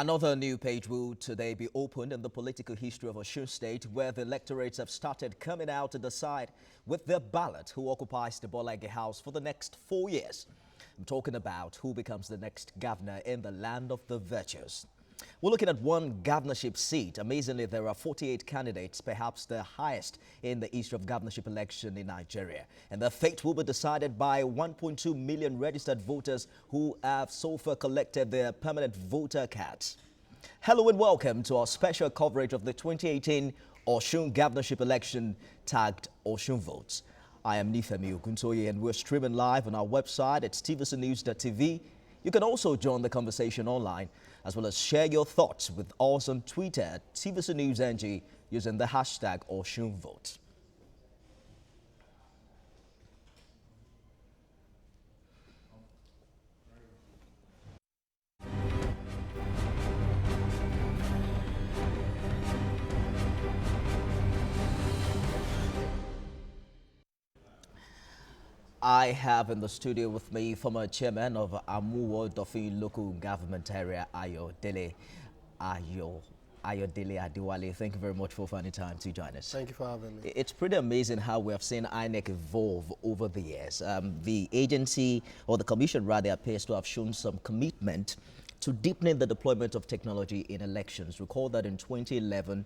Another new page will today be opened in the political history of Osun State, where the electorates have started coming out to decide with their ballot who occupies the Bolage House for the next 4 years. I'm talking about who becomes the next governor in the land of the virtuous. We're looking at one governorship seat. Amazingly, there are 48 candidates, perhaps the highest in the history of governorship election in Nigeria. And their fate will be decided by 1.2 million registered voters who have so far collected their permanent voter cards. Hello and welcome to our special coverage of the 2018 Osun governorship election tagged Osun Votes. I am Nifemi Oguntoye and we're streaming live on our website at tvcnews.tv. You can also join the conversation online, as well as share your thoughts with us on Twitter at tvcnewsng using the hashtag OsunVote. I have in the studio with me former chairman of Amuwo Dofin local government area, Ayodele Adewale. Thank you very much for finding time to join us. Thank you for having me. It's pretty amazing how we have seen INEC evolve over the years. The agency, or the commission rather, appears to have shown some commitment to deepening the deployment of technology in elections. Recall that in 2011,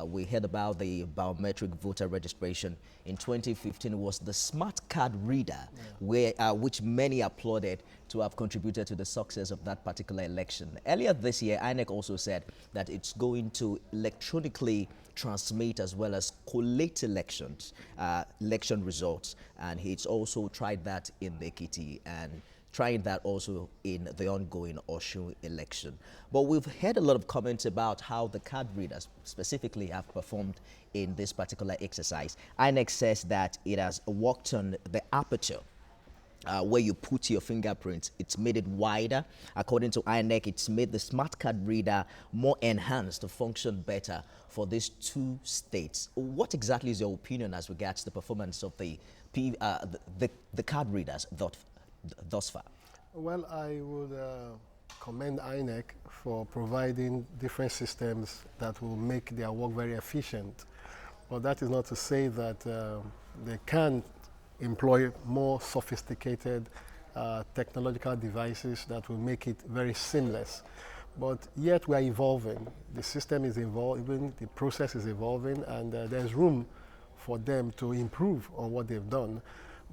we heard about the biometric voter registration. In 2015, it was the smart card reader, which many applauded to have contributed to the success of that particular election. Earlier this year, INEC also said that it's going to electronically transmit as well as collate election results. And it's also tried that in the Ekiti and trying that also in the ongoing Osun election. But we've heard a lot of comments about how the card readers specifically have performed in this particular exercise. INEC says that it has worked on the aperture where you put your fingerprint. It's made it wider. According to INEC, it's made the smart card reader more enhanced to function better for these two states. What exactly is your opinion as regards the performance of the card readers thus far? Well, I would commend INEC for providing different systems that will make their work very efficient. But that is not to say that they can't employ more sophisticated technological devices that will make it very seamless. But yet we are evolving. The system is evolving, the process is evolving, and there's room for them to improve on what they've done.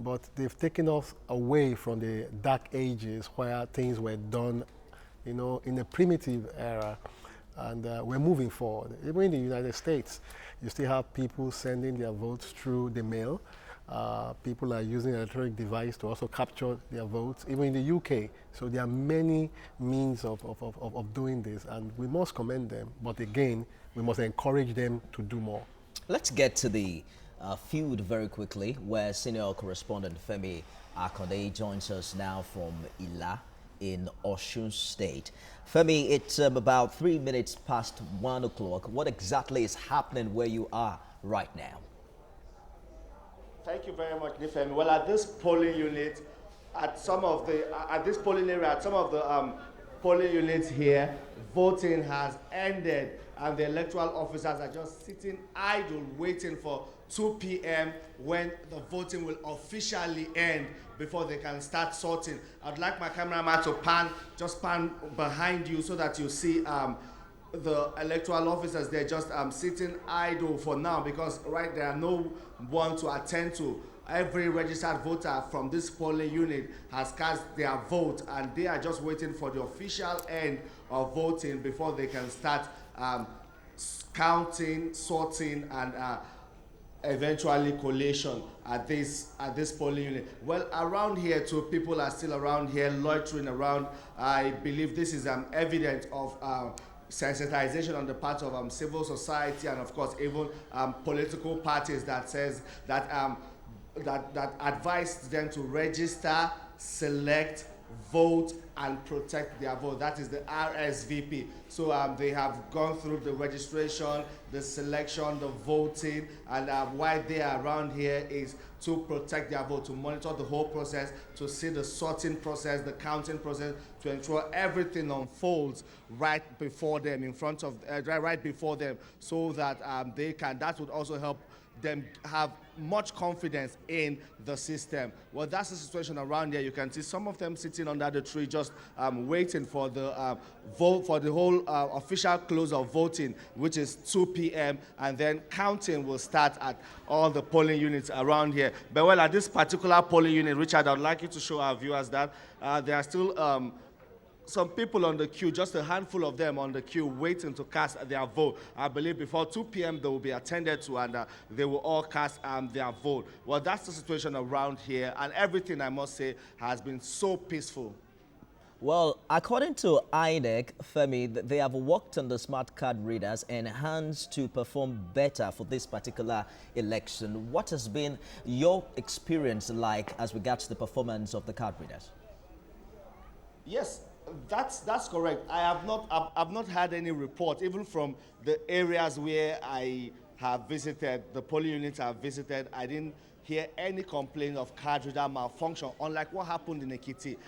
But they've taken us away from the dark ages where things were done, in a primitive era, and we're moving forward. Even in the United States, you still have people sending their votes through the mail. People are using an electronic device to also capture their votes, even in the UK. So there are many means of doing this, and we must commend them. But again, we must encourage them to do more. Let's get to the field very quickly, where senior correspondent Femi Akonde joins us now from Ila in Osun State. Femi, it's about 3 minutes past 1 o'clock. What exactly is happening where you are right now? Thank you very much, Nifemi. Well, at this polling unit, at this polling area, at some of the polling units here, voting has ended, and the electoral officers are just sitting idle, waiting for 2 p.m. when the voting will officially end before they can start sorting. I'd like my cameraman to pan behind you so that you see the electoral officers. They're just sitting idle for now because there are no one to attend to. Every registered voter from this polling unit has cast their vote, and they are just waiting for the official end of voting before they can start counting, sorting, and eventually collation at this polling unit. Well, around here too, people are still around here loitering around. I believe this is evidence of sensitization on the part of civil society and of course even political parties that says that that advised them to register, select, vote and protect their vote. That is the RSVP. So they have gone through the registration, the selection, the voting, and why they are around here is to protect their vote, to monitor the whole process, to see the sorting process, the counting process, to ensure everything unfolds right before them, in front of, right before them, so that that would also help them have much confidence in the system. Well, that's the situation around here. You can see some of them sitting under the tree just waiting for the vote, for the whole official close of voting, which is 2 p.m. and then counting will start at all the polling units around here. But well, at this particular polling unit, Richard, I'd like you to show our viewers that there are still some people on the queue, just a handful of them on the queue waiting to cast their vote. I believe before 2 p.m. they will be attended to and they will all cast their vote. Well, that's the situation around here, and everything, I must say, has been so peaceful. Well, according to INEC, Femi, they have worked on the smart card readers enhanced to perform better for this particular election. What has been your experience like as regards the performance of the card readers? Yes, that's correct. I've not had any report, even from the areas where I have visited, the polling units I've visited. I didn't hear any complaint of card reader malfunction, unlike what happened in Ekiti.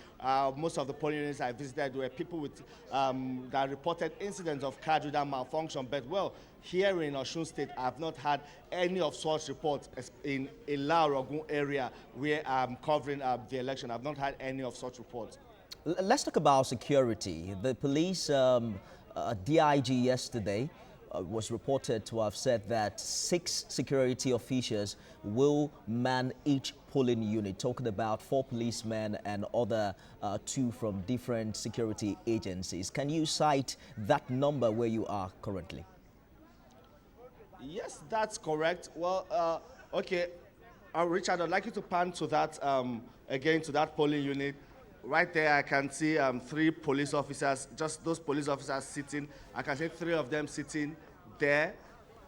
Most of the polling units I visited were people with that reported incidents of card reader malfunction. But well, here in Osun State, I've not had any of such reports in Ila-Orogun area where I'm covering the election. I've not had any of such reports. Let's talk about security. The police DIG yesterday was reported to have said that 6 security officials will man each polling unit, talking about 4 policemen and other 2 from different security agencies. Can you cite that number where you are currently? Yes, that's correct. Well, okay, Richard, I'd like you to pan to that again, to that polling unit. Right there, I can see 3 police officers, just those police officers sitting. I can see 3 of them sitting there,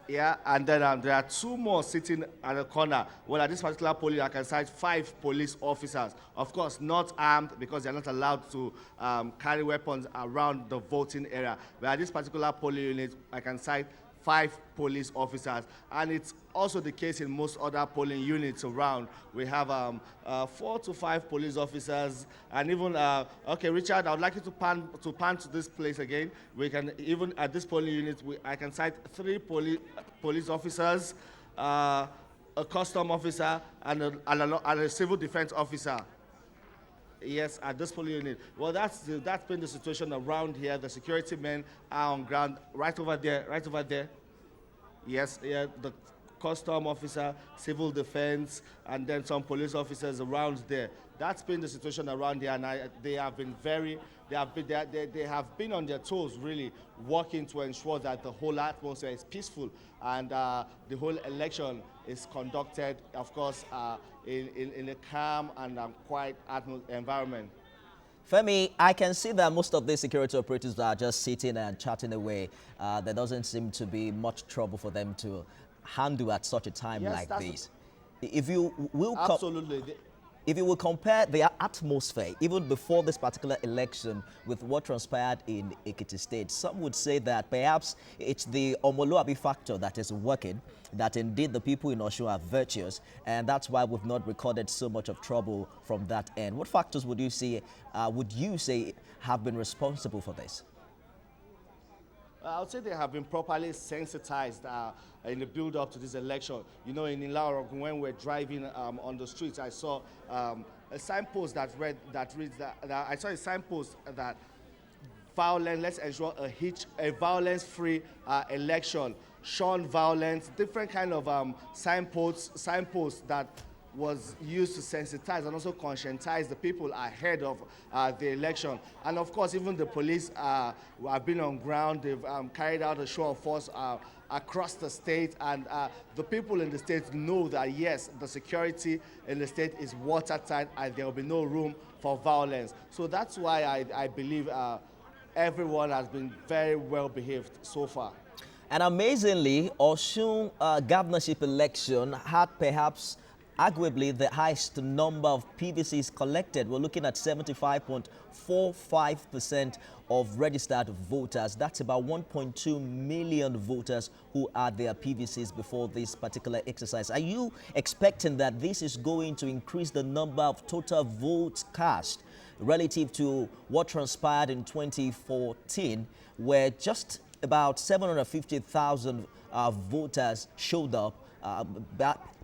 yeah, and then there are 2 more sitting at the corner. Well, at this particular polling, I can cite 5 police officers. Of course, not armed because they're not allowed to carry weapons around the voting area. But at this particular polling unit, I can cite 5 police officers, and it's also the case in most other polling units around. We have 4 to 5 police officers, and even okay, Richard, I would like you to pan to this place again. We can even at this polling unit, I can cite 3 police officers, a custom officer, and a civil defense officer. Yes, at this polling unit. Well, that's been the situation around here. The security men are on ground right over there, right over there. Yes, yeah, the custom officer, civil defense, and then some police officers around there. That's been the situation around here, and they have been on their toes, really, working to ensure that the whole atmosphere is peaceful and the whole election is conducted, of course, in a calm and quiet environment. Femi, I can see that most of the security operatives are just sitting and chatting away. There doesn't seem to be much trouble for them to handle at such a time like this. If you will absolutely. If you will compare the atmosphere, even before this particular election, with what transpired in Ekiti State, some would say that perhaps it's the Omoluabi factor that is working, that indeed the people in Osun are virtuous, and that's why we've not recorded so much of trouble from that end. What factors would you say have been responsible for this? I would say they have been properly sensitized in the build-up to this election. You know, in Ila-Orogun, when we're driving on the streets, I saw a signpost that reads that I saw a signpost that violence. Let's ensure a violence-free election. Shun violence. Different kind of signposts that was used to sensitize and also conscientize the people ahead of the election. And of course, even the police who have been on ground. They've carried out a show of force across the state, and the people in the state know that yes, the security in the state is watertight and there will be no room for violence. So that's why I believe everyone has been very well behaved so far. And amazingly, Osun governorship election had perhaps arguably the highest number of PVCs collected. We're looking at 75.45% of registered voters. That's about 1.2 million voters who had their PVCs before this particular exercise. Are you expecting that this is going to increase the number of total votes cast relative to what transpired in 2014, where just about 750,000 voters showed up,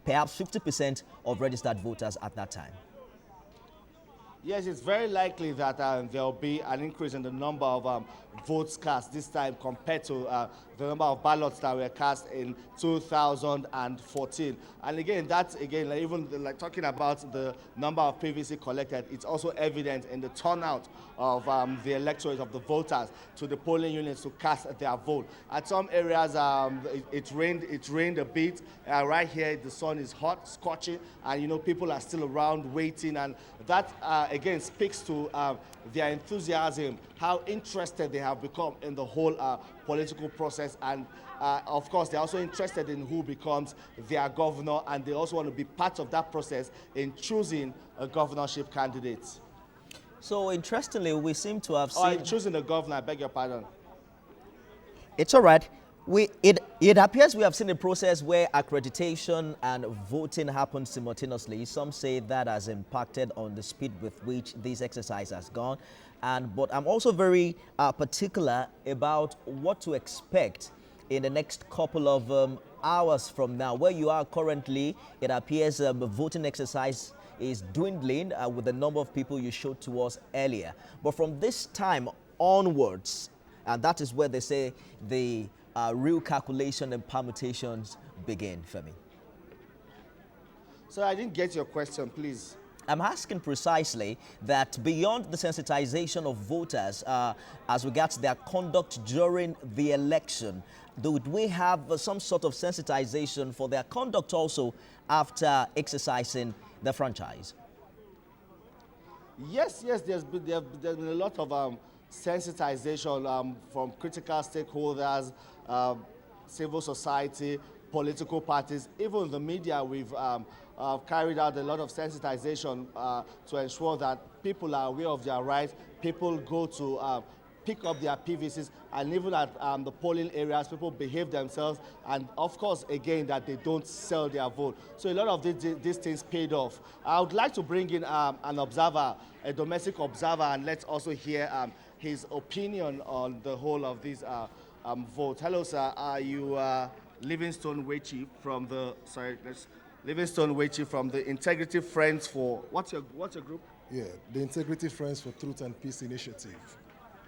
perhaps 50% of registered voters at that time? Yes, it's very likely that there will be an increase in the number of votes cast this time compared to the number of ballots that were cast in 2014. And again, that's again, like, even like talking about the number of PVC collected, it's also evident in the turnout of the electorate of the voters to the polling units to cast their vote. At some areas, it rained a bit. Right here, the sun is hot, scorching, and people are still around waiting, and that again speaks to their enthusiasm, how interested they have become in the whole political process, and of course they're also interested in who becomes their governor, and they also want to be part of that process in choosing a governorship candidate. So interestingly, we seem to have seen... choosing a governor, I beg your pardon. It's all right. It appears we have seen a process where accreditation and voting happen simultaneously. Some say that has impacted on the speed with which this exercise has gone. But I'm also very particular about what to expect in the next couple of hours from now. Where you are currently, it appears the voting exercise is dwindling with the number of people you showed to us earlier. But from this time onwards, and that is where they say the real calculation and permutations begin, Femi. So I didn't get your question, please. I'm asking precisely that beyond the sensitization of voters as regards their conduct during the election, do we have some sort of sensitization for their conduct also after exercising the franchise? Yes, there's been a lot of sensitization from critical stakeholders, civil society, political parties, even the media. We've carried out a lot of sensitization to ensure that people are aware of their rights. People go to pick up their PVCs, and even at the polling areas, people behave themselves, and of course, again, that they don't sell their vote. So a lot of these things paid off. I would like to bring in an observer, a domestic observer, and let's also hear his opinion on the whole of this vote. Hello, sir. Are you Livingstone Wechi from the Livingstone Wechi from the Integrity Friends for what's your group? Yeah, the Integrity Friends for Truth and Peace Initiative.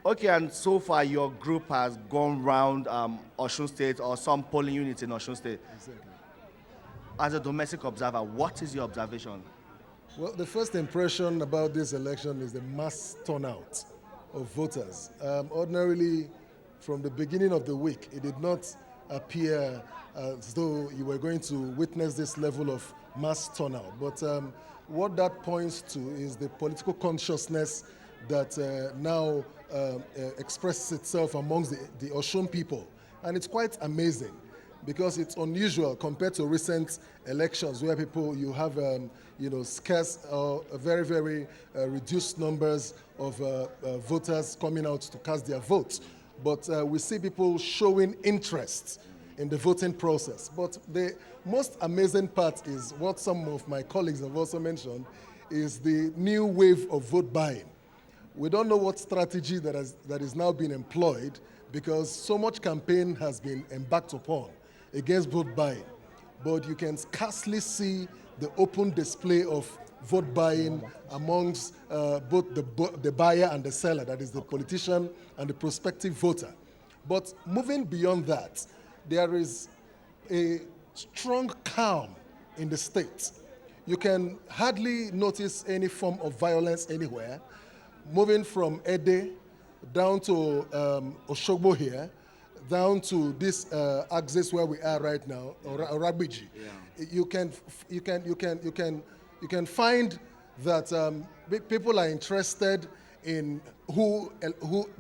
Okay, and so far your group has gone round Osun State or some polling units in Osun State. Exactly. As a domestic observer, what is your observation? Well, the first impression about this election is the mass turnout of voters. Ordinarily, from the beginning of the week, it did not appear as though you were going to witness this level of mass turnout. But what that points to is the political consciousness that now expresses itself amongst the Osun people. And it's quite amazing because it's unusual compared to recent elections where you have scarce or very, very reduced numbers of voters coming out to cast their votes. But we see people showing interest in the voting process. But the most amazing part is what some of my colleagues have also mentioned is the new wave of vote buying. We don't know what strategy that is now being employed because so much campaign has been embarked upon against vote buying. But you can scarcely see the open display of vote buying amongst both the buyer and the seller, that is the politician and the prospective voter. But moving beyond that, there is a strong calm in the state. You can hardly notice any form of violence anywhere. Moving from Ede down to Oshogbo here, down to this axis where we are right now, or Rabiji, you can find that people are interested in who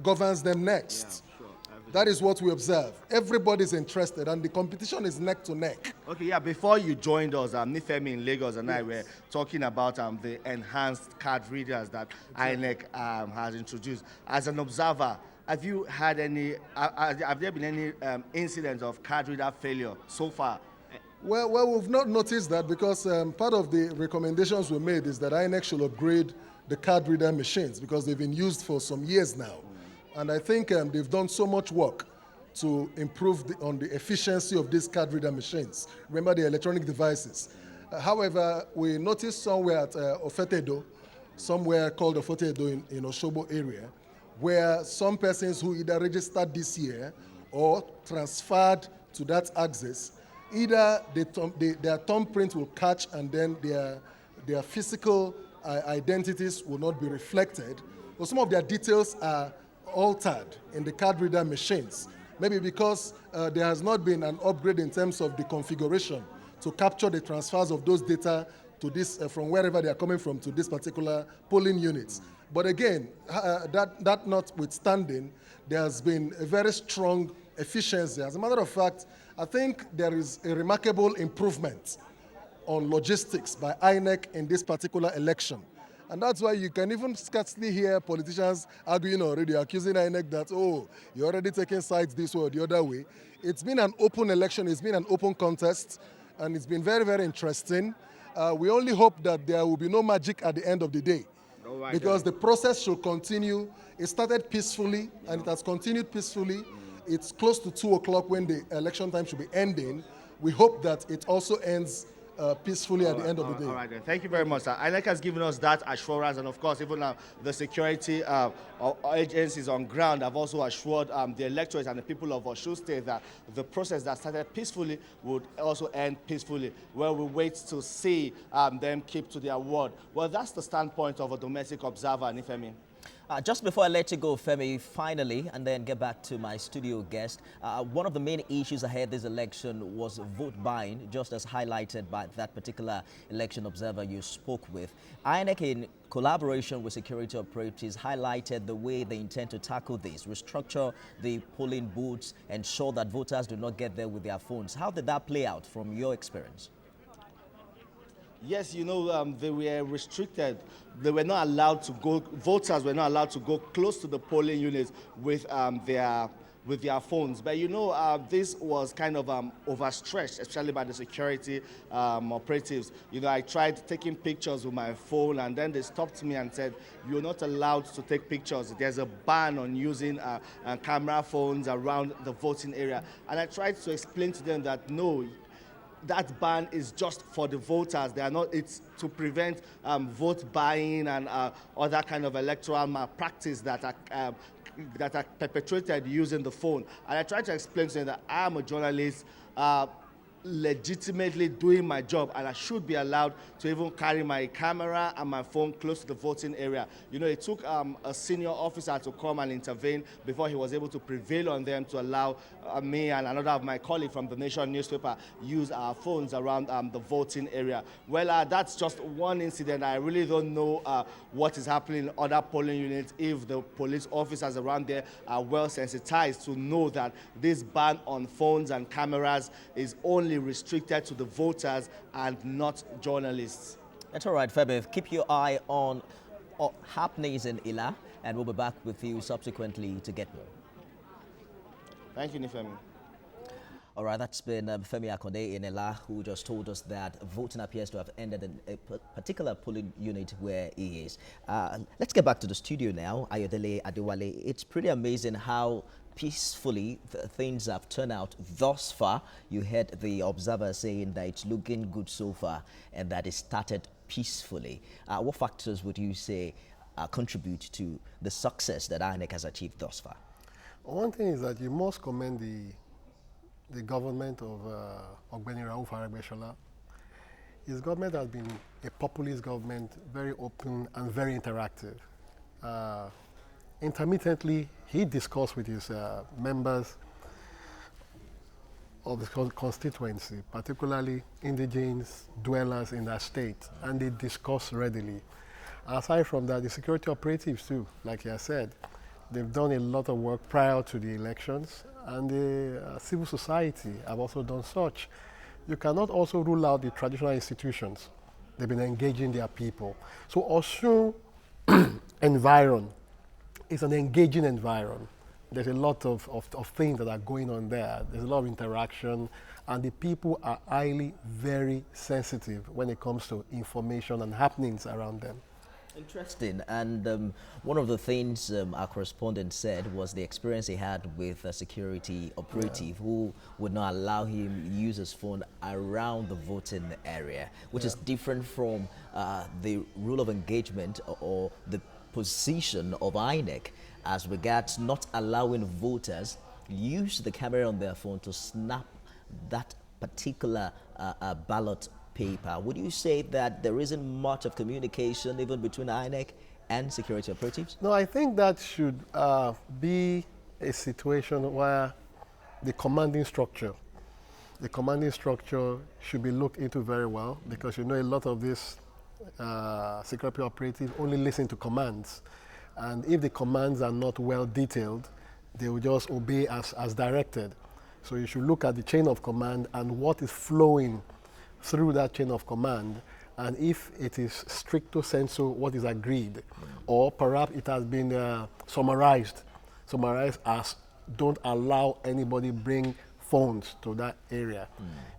governs them next. Yeah, sure. That is what we observe. Everybody's interested, and the competition is neck to neck. Okay, yeah, before you joined us, Nifemi in Lagos and I were talking about the enhanced card readers that INEC has introduced. As an observer, have you had any, have there been any incidents of card reader failure so far? Well, we've not noticed that because part of the recommendations we made is that INEC should upgrade the card reader machines because they've been used for some years now. And I think they've done so much work to improve on the efficiency of these card reader machines. Remember the electronic devices. However, we noticed somewhere at Ofetedo, somewhere called Ofetedo in Oshogbo area, where some persons who either registered this year or transferred to that access, either their thumbprint will catch and then their physical identities will not be reflected, or some of their details are altered in the card reader machines. Maybe because there has not been an upgrade in terms of the configuration to capture the transfers of those data to this from wherever they are coming from to this particular polling units. But again, that notwithstanding, there has been a very strong efficiency. As a matter of fact, I think there is a remarkable improvement on logistics by INEC in this particular election. And that's why you can even scarcely hear politicians arguing already, accusing INEC that, oh, you're already taking sides this way or the other way. It's been an open election, it's been an open contest, and it's been very, very interesting. We only hope that there will be no magic at the end of the day. Because the process should continue. It started peacefully, and it has continued peacefully. It's close to 2 o'clock when the election time should be ending. We hope that it also ends peacefully at the end of the day. All right, then. Thank you very much, sir. INEC has given us that assurance, and of course, even the security agencies on ground have also assured the electors and the people of Osun State that the process that started peacefully would also end peacefully. Well, we wait to see them keep to their word. Well, that's the standpoint of a domestic observer, Nifemi. Just before I let you go, Femi, finally, and then get back to my studio guest, one of the main issues ahead this election was vote buying, just as highlighted by that particular election observer you spoke with. INEC, in collaboration with security operatives, highlighted the way they intend to tackle this, restructure the polling booths, ensure that voters do not get there with their phones. How did that play out from your experience? Yes, you know, they were restricted. They were not allowed to go, voters were not allowed to go close to the polling units with their phones. But you know, this was kind of overstretched, especially by the security operatives. You know, I tried taking pictures with my phone, and then they stopped me and said, you're not allowed to take pictures. There's a ban on using camera phones around the voting area. And I tried to explain to them that no, that ban is just for the voters. They are not. It's to prevent vote buying and other kind of electoral malpractice that are perpetrated using the phone. And I tried to explain to them that I am a journalist, legitimately doing my job, and I should be allowed to even carry my camera and my phone close to the voting area. You know, it took a senior officer to come and intervene before he was able to prevail on them to allow me and another of my colleagues from the Nation newspaper use our phones around the voting area. Well, that's just one incident. I really don't know what is happening in other polling units, if the police officers around there are well sensitized to know that this ban on phones and cameras is only restricted to the voters and not journalists. That's all right, Femi. Keep your eye on happenings in Ila, and we'll be back with you subsequently to get more. Thank you, Nifemi. All right, that's been Femi Akonde in Ila, who just told us that voting appears to have ended in a particular polling unit where he is. Let's get back to the studio now. Ayodele Adewale, it's pretty amazing how peacefully things have turned out thus far. You heard the observer saying that it's looking good so far and that it started peacefully. What factors would you say contribute to the success that INEC has achieved thus far? One thing is that you must commend the government of Ogbeni Rauf Aregbesola. His government has been a populist government, very open and very interactive. Intermittently, he discussed with his members of the constituency, particularly indigenous dwellers in that state, and they discuss readily. Aside from that, the security operatives too, like I said, They've done a lot of work prior to the elections, and the civil society have also done such. You cannot also rule out the traditional institutions. They've been engaging their people. So Osun environ is an engaging environ. There's a lot of things that are going on there. There's a lot of interaction, and the people are highly, very sensitive when it comes to information and happenings around them. Interesting. And one of the things our correspondent said was the experience he had with a security operative who would not allow him use his phone around the voting area, which is different from the rule of engagement or the position of INEC as regards not allowing voters use the camera on their phone to snap that particular ballot paper. Would you say that there isn't much of communication even between INEC and security operatives? No, I think that should be a situation where the commanding structure should be looked into very well, because you know a lot of these security operatives only listen to commands, and if the commands are not well detailed, they will just obey as directed. So you should look at the chain of command and what is flowing through that chain of command, and if it is stricto sensu what is agreed, or perhaps it has been summarized as don't allow anybody bring phones to that area.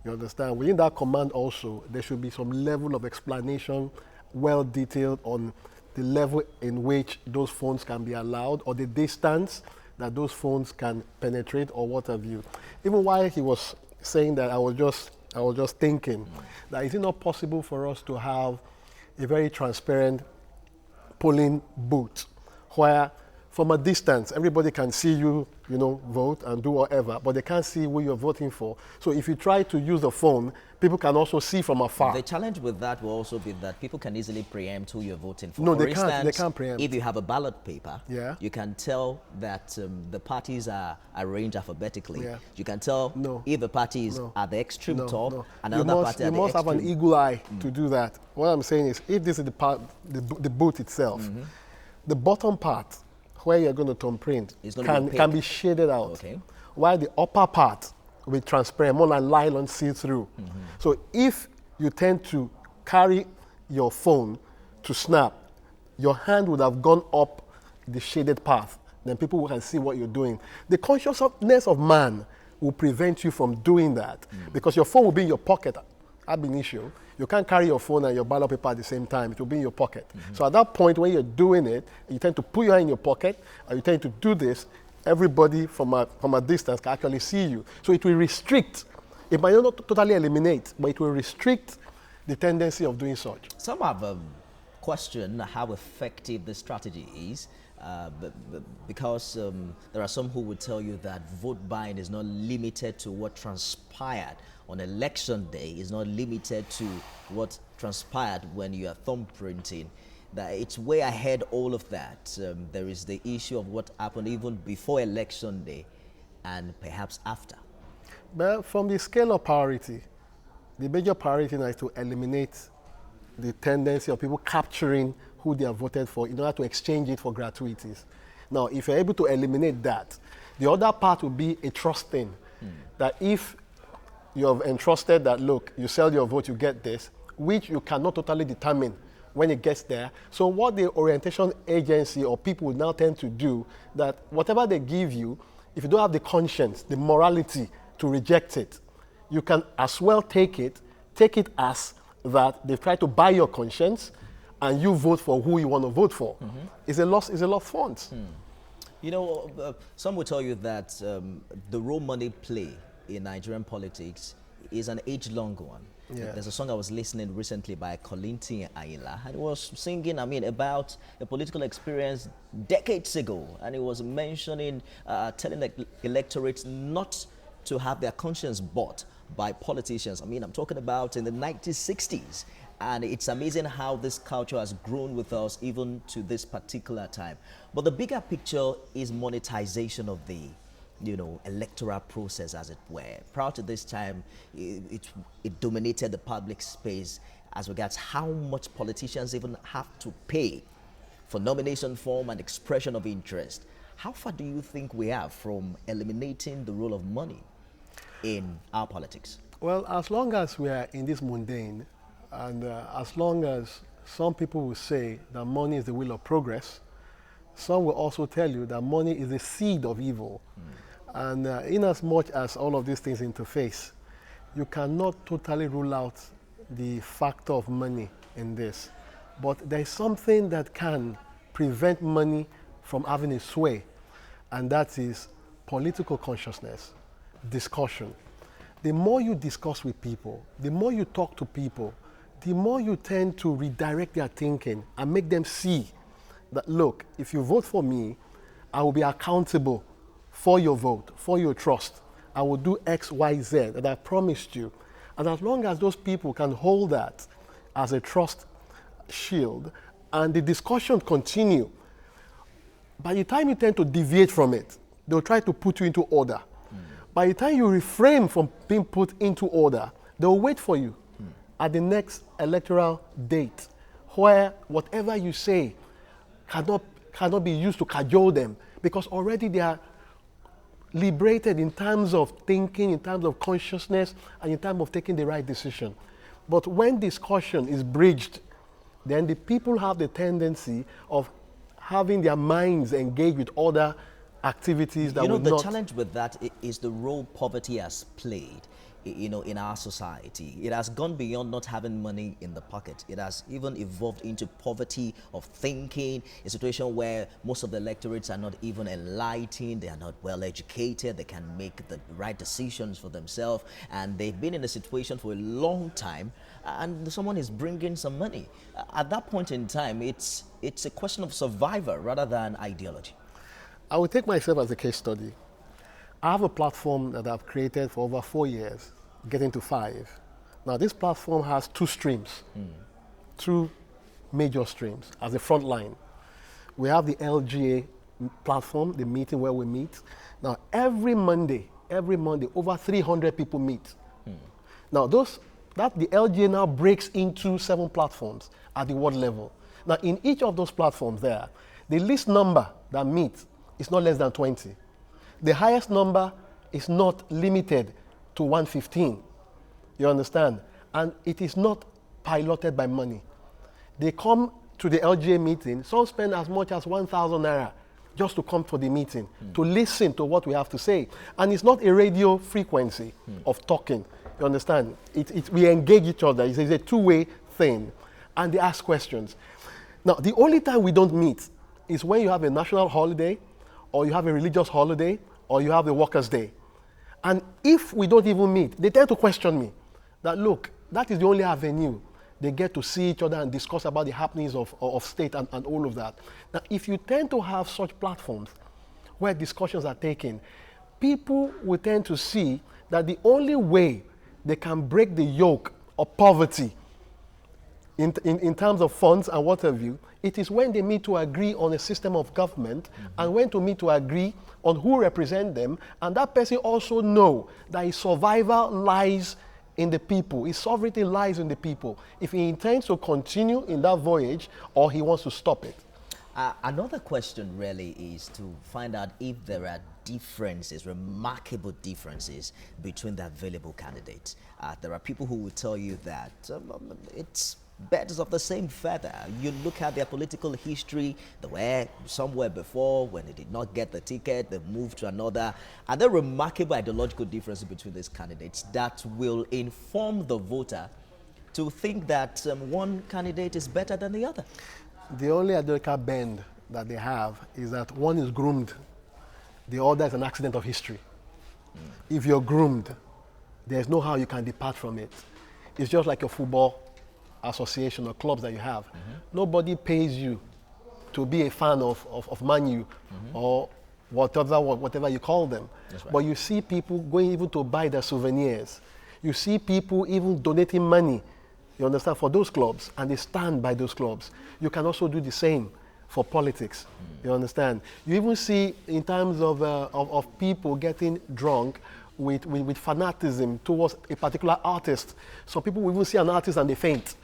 You understand? Within that command also, there should be some level of explanation, well detailed on the level in which those phones can be allowed, or the distance that those phones can penetrate, or what have you. Even while he was saying that, I was just thinking that is it not possible for us to have a very transparent polling booth where from a distance everybody can see you, vote and do whatever, but they can't see who you're voting for. So if you try to use the phone, people can also see from afar. The challenge with that will also be that people can easily preempt who you're voting for. No, for they instance, can't. They can't preempt. If you have a ballot paper, Yeah. you can tell that the parties are arranged alphabetically. Yeah. You can tell if the parties are the extreme top and another party you are the must have an extreme. eagle eye to do that. What I'm saying is, if this is the booth itself, the bottom part where you're going to thumbprint can be shaded out, Okay. while the upper part will be transparent, more like nylon see-through. So if you tend to carry your phone to snap, your hand would have gone up the shaded path. Then people can see what you're doing. The consciousness of man will prevent you from doing that, because your phone will be in your pocket ab initio. You can't carry your phone and your ballot paper at the same time. It will be in your pocket. So at that point, when you're doing it, you tend to put your hand in your pocket, and you tend to do this. Everybody from a distance can actually see you. So it will restrict. It might not totally eliminate, but it will restrict the tendency of doing such. Some have questioned how effective this strategy is, because there are some who would tell you that vote buying is not limited to what transpired on election day, is not limited to what transpired when you are thumbprinting, that it's way ahead all of that. There is the issue of what happened even before election day and perhaps after. But from the scale of priority, the major priority now is to eliminate the tendency of people capturing who they have voted for in order to exchange it for gratuities. Now, if you're able to eliminate that, the other part will be a trust thing. That if you have entrusted that, look, you sell your vote, you get this, which you cannot totally determine when it gets there. So what the orientation agency or people will now tend to do, that whatever they give you, if you don't have the conscience, the morality to reject it, you can as well take it as that they've tried to buy your conscience and you vote for who you want to vote for. It's a lost funds. Some will tell you that the role money play in Nigerian politics is an age-long one. Yeah. There's a song I was listening recently by Kolinti Ayila, and it was singing, about a political experience decades ago, and it was mentioning, telling the electorates not to have their conscience bought by politicians. I'm talking about in the 1960s, and it's amazing how this culture has grown with us even to this particular time. But the bigger picture is monetization of the electoral process, as it were. Prior to this time, it dominated the public space as regards how much politicians even have to pay for nomination form and expression of interest. How far do you think we are from eliminating the role of money in our politics? Well, as long as we are in this mundane, and as long as some people will say that money is the wheel of progress, some will also tell you that money is the seed of evil. And in as much as all of these things interface, you cannot totally rule out the factor of money in this. But there is something that can prevent money from having a sway, and that is political consciousness, discussion. The more you discuss with people, the more you talk to people, the more you tend to redirect their thinking and make them see that, look, if you vote for me, I will be accountable for your vote, for your trust. I will do X, Y, Z that I promised you. And as long as those people can hold that as a trust shield and the discussion continue, by the time you tend to deviate from it, they'll try to put you into order. By the time you refrain from being put into order, they'll wait for you at the next electoral date, where whatever you say cannot be used to cajole them, because already they are liberated in terms of thinking, in terms of consciousness, and in terms of taking the right decision. But when discussion is bridged, then the people have the tendency of having their minds engaged with other activities that You know, would the not. challenge with that is the role poverty has played, in our society. It has gone beyond not having money in the pocket. It has even evolved into poverty of thinking, a situation where most of the electorates are not even enlightened, they are not well educated, they can make the right decisions for themselves, and they've been in a situation for a long time, and someone is bringing some money. At that point in time, it's a question of survivor rather than ideology. I will take myself as a case study. I have a platform that I've created for over 4 years, getting to 5. Now, this platform has 2 streams, 2 major streams as a front line. We have the LGA platform, the meeting where we meet. Now, every Monday, over 300 people meet. Now, the LGA now breaks into 7 platforms at the world level. Now, in each of those platforms there, the least number that meet is not less than 20. The highest number is not limited to 115. You understand? And it is not piloted by money. They come to the LGA meeting, some spend as much as 1,000 naira just to come for the meeting, to listen to what we have to say. And it's not a radio frequency of talking. You understand? We engage each other. It's a two-way thing. And they ask questions. Now, the only time we don't meet is when you have a national holiday, or you have a religious holiday, or you have a workers' day. And if we don't even meet, they tend to question me that, look, that is the only avenue they get to see each other and discuss about the happenings of state and all of that. Now, if you tend to have such platforms where discussions are taken, people will tend to see that the only way they can break the yoke of poverty in terms of funds and what have you, it is when they meet to agree on a system of government and when to meet to agree on who represent them, and that person also know that his survival lies in the people, his sovereignty lies in the people, if he intends to continue in that voyage or he wants to stop it. Another question really is to find out if there are differences, remarkable differences between the available candidates. There are people who will tell you that it's birds of the same feather. You look at their political history, they were somewhere before, when they did not get the ticket, they moved to another. Are there remarkable ideological differences between these candidates that will inform the voter to think that one candidate is better than the other? The only ideological bend that they have is that one is groomed, the other is an accident of history. If you're groomed, there's no how you can depart from it. It's just like a football association or clubs that you have. Nobody pays you to be a fan of Man U or whatever you call them. Right. But you see people going even to buy their souvenirs. You see people even donating money, you understand, for those clubs, and they stand by those clubs. You can also do the same for politics, you understand. You even see in terms of people getting drunk with fanaticism towards a particular artist. So people will even see an artist and they faint.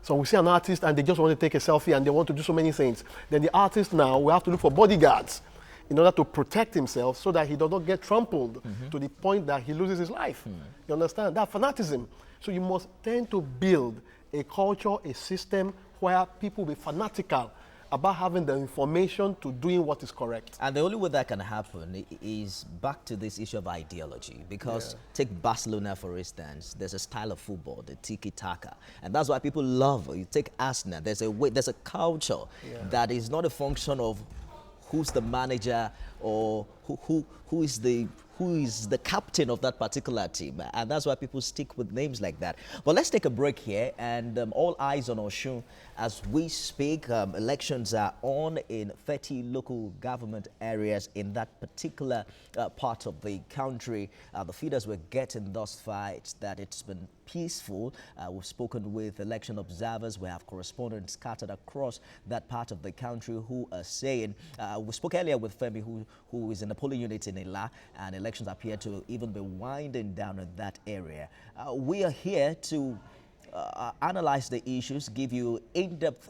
So we see an artist and they just want to take a selfie and they want to do so many things. Then the artist now will have to look for bodyguards in order to protect himself so that he does not get trampled to the point that he loses his life. You understand? That fanaticism. So you must tend to build a culture, a system where people will be fanatical about having the information to doing what is correct. And the only way that can happen is back to this issue of ideology. Because take Barcelona, for instance, there's a style of football, the tiki-taka. And that's why people love it. You take Arsenal, there's a way, there's a culture that is not a function of who's the manager or who is the captain of that particular team. And that's why people stick with names like that. But let's take a break here, and all eyes on Osun as we speak. Elections are on in 30 local government areas in that particular part of the country. The feeders we're getting thus far, it's that it's been peaceful. We've spoken with election observers. We have correspondents scattered across that part of the country who are saying, we spoke earlier with Femi, who is in the polling unit in Ila, and elections appear to even be winding down in that area. We are here to analyze the issues, give you in-depth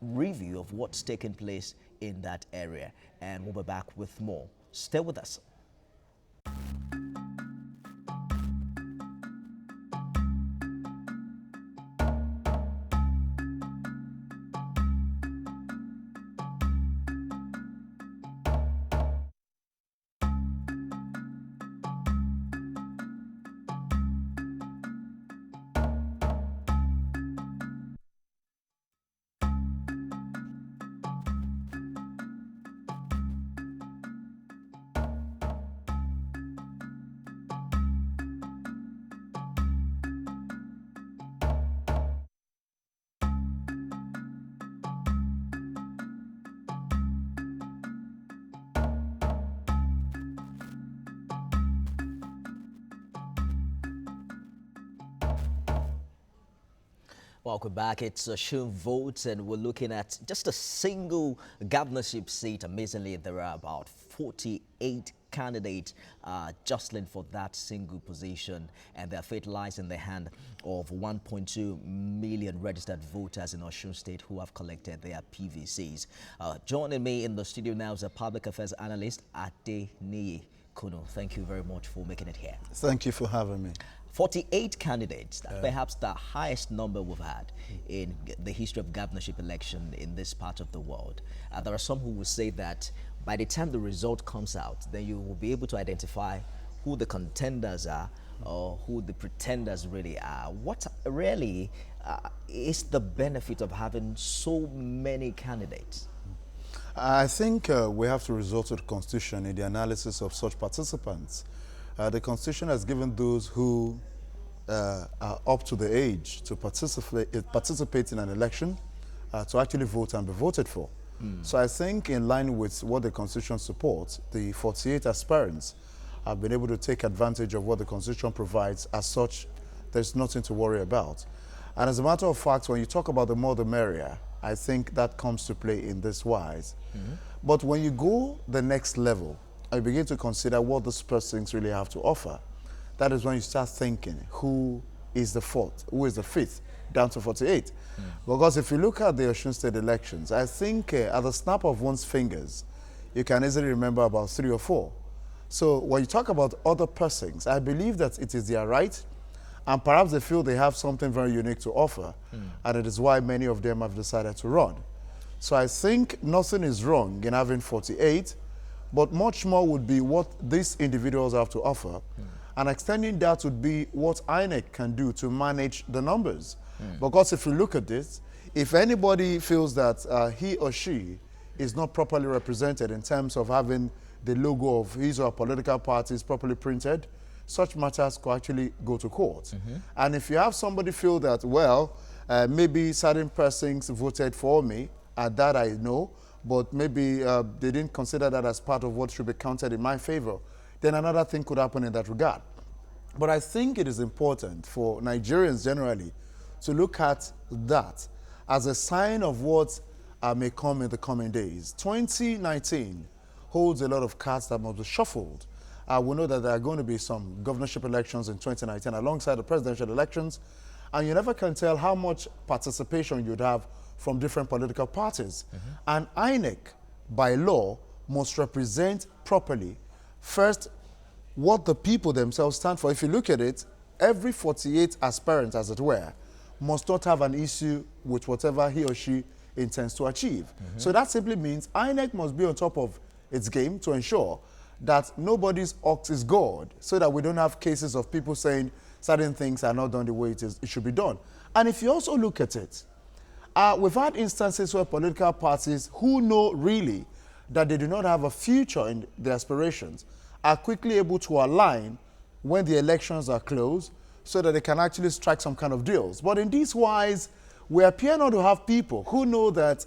review of what's taking place in that area, and we'll be back with more. Stay with us. Welcome back. It's Osun votes, and we're looking at just a single governorship seat. Amazingly, there are about 48 candidates jostling for that single position, and their fate lies in the hand of 1.2 million registered voters in Osun State who have collected their PVCs. Joining me in the studio now is a public affairs analyst, Adeniyi Kuno. Thank you very much for making it here. Thank you for having me. 48 candidates, perhaps the highest number we've had in the history of governorship election in this part of the world. There are some who will say that by the time the result comes out, then you will be able to identify who the contenders are or who the pretenders really are. What really is the benefit of having so many candidates? I think we have to resort to the Constitution in the analysis of such participants. The Constitution has given those who are up to the age to participate in an election to actually vote and be voted for. So I think in line with what the Constitution supports, the 48 aspirants have been able to take advantage of what the Constitution provides. As such, there's nothing to worry about. And as a matter of fact, when you talk about the more the merrier, I think that comes to play in this wise. But when you go the next level, I begin to consider what these persons really have to offer. That is when you start thinking, who is the fourth, who is the fifth, down to 48. Because if you look at the Osun State elections, I think at the snap of one's fingers, you can easily remember about 3 or 4. So when you talk about other persons, I believe that it is their right, and perhaps they feel they have something very unique to offer, and it is why many of them have decided to run. So I think nothing is wrong in having 48, but much more would be what these individuals have to offer. And extending that would be what INEC can do to manage the numbers. Because if you look at this, if anybody feels that he or she is not properly represented in terms of having the logo of his or her political parties properly printed, such matters could actually go to court. And if you have somebody feel that, well, maybe certain persons voted for me, and that I know, but maybe they didn't consider that as part of what should be counted in my favor, then another thing could happen in that regard. But I think it is important for Nigerians generally to look at that as a sign of what may come in the coming days. 2019 holds a lot of cards that must be shuffled. We know that there are going to be some governorship elections in 2019 alongside the presidential elections, and you never can tell how much participation you'd have from different political parties. And INEC, by law, must represent properly, first, what the people themselves stand for. If you look at it, every 48 aspirant, as it were, must not have an issue with whatever he or she intends to achieve. So that simply means INEC must be on top of its game to ensure that nobody's ox is gored, so that we don't have cases of people saying certain things are not done the way it should be done. And if you also look at it, we've had instances where political parties who know really that they do not have a future in their aspirations are quickly able to align when the elections are closed so that they can actually strike some kind of deals. But in this wise, we appear not to have people who know that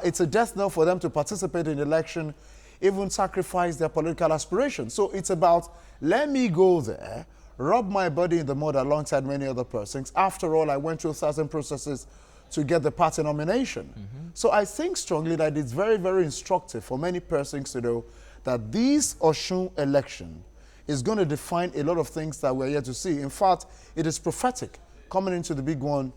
it's a death knell for them to participate in the election, even sacrifice their political aspirations. So it's about, let me go there, rub my body in the mud alongside many other persons. After all, I went through certain processes to get the party nomination. So I think strongly that it's very, very instructive for many persons to know that this Osun election is going to define a lot of things that we're yet to see. In fact, it is prophetic coming into the big one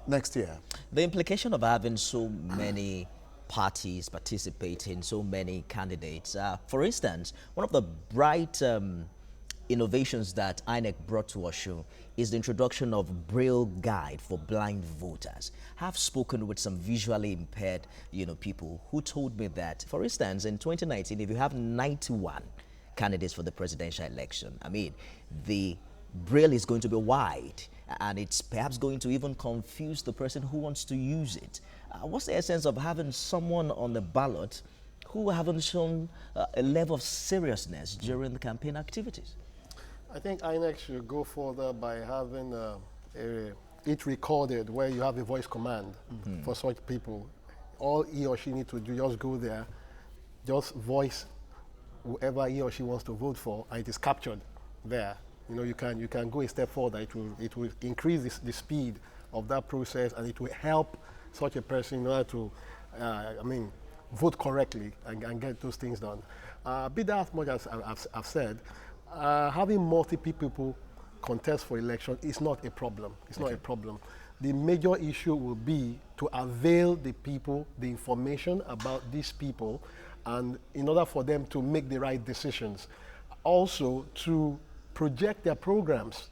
next year. The implication of having so many parties participating, so many candidates. For instance, one of the bright innovations that INEC brought to Osun is the introduction of Braille Guide for blind voters. I've spoken with some visually impaired, people who told me that, for instance, in 2019, if you have 91 candidates for the presidential election, I mean, the Braille is going to be wide, and it's perhaps going to even confuse the person who wants to use it. What's the essence of having someone on the ballot who haven't shown a level of seriousness during the campaign activities? I think INEC should go further by having it recorded where you have a voice command for such people. All he or she needs to do, just go there, just voice whoever he or she wants to vote for, and it is captured there. You can go a step further. It will increase the speed of that process, and it will help such a person in order to, vote correctly and get those things done. Be that as much as I've said, having multiple people contest for election is not a problem. It's not a problem. The major issue will be to avail the people the information about these people, and in order for them to make the right decisions. Also, to project their programs.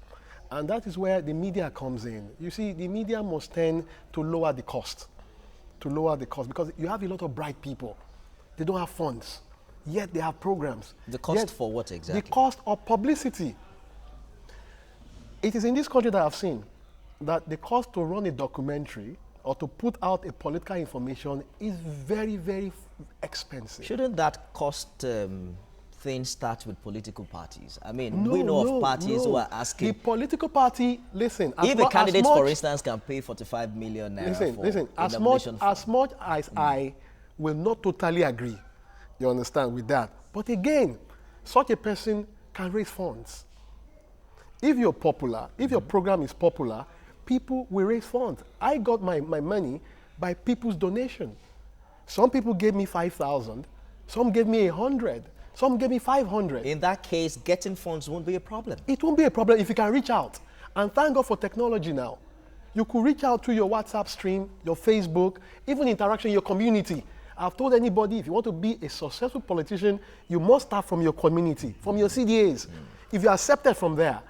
And that is where the media comes in. You see, the media must tend to lower the cost. Because you have a lot of bright people. They don't have funds, yet they have programs. The cost for what exactly? The cost of publicity. It is in this country that I've seen that the cost to run a documentary or to put out a political information is very, very expensive. Shouldn't that cost thing start with political parties? I mean, we know of parties who are asking. The political party, listen. If a candidate, for instance, can pay 45 million naira listen, as much as I will not totally agree, you understand, with that. But again, such a person can raise funds. If you're popular, if your program is popular, people will raise funds. I got my money by people's donation. Some people gave me 5,000, some gave me 100, some gave me 500. In that case, getting funds won't be a problem. It won't be a problem if you can reach out. And thank God for technology now. You could reach out through your WhatsApp stream, your Facebook, even interaction in your community. I've told anybody, if you want to be a successful politician, you must start from your community, from your CDAs. If you're accepted from there,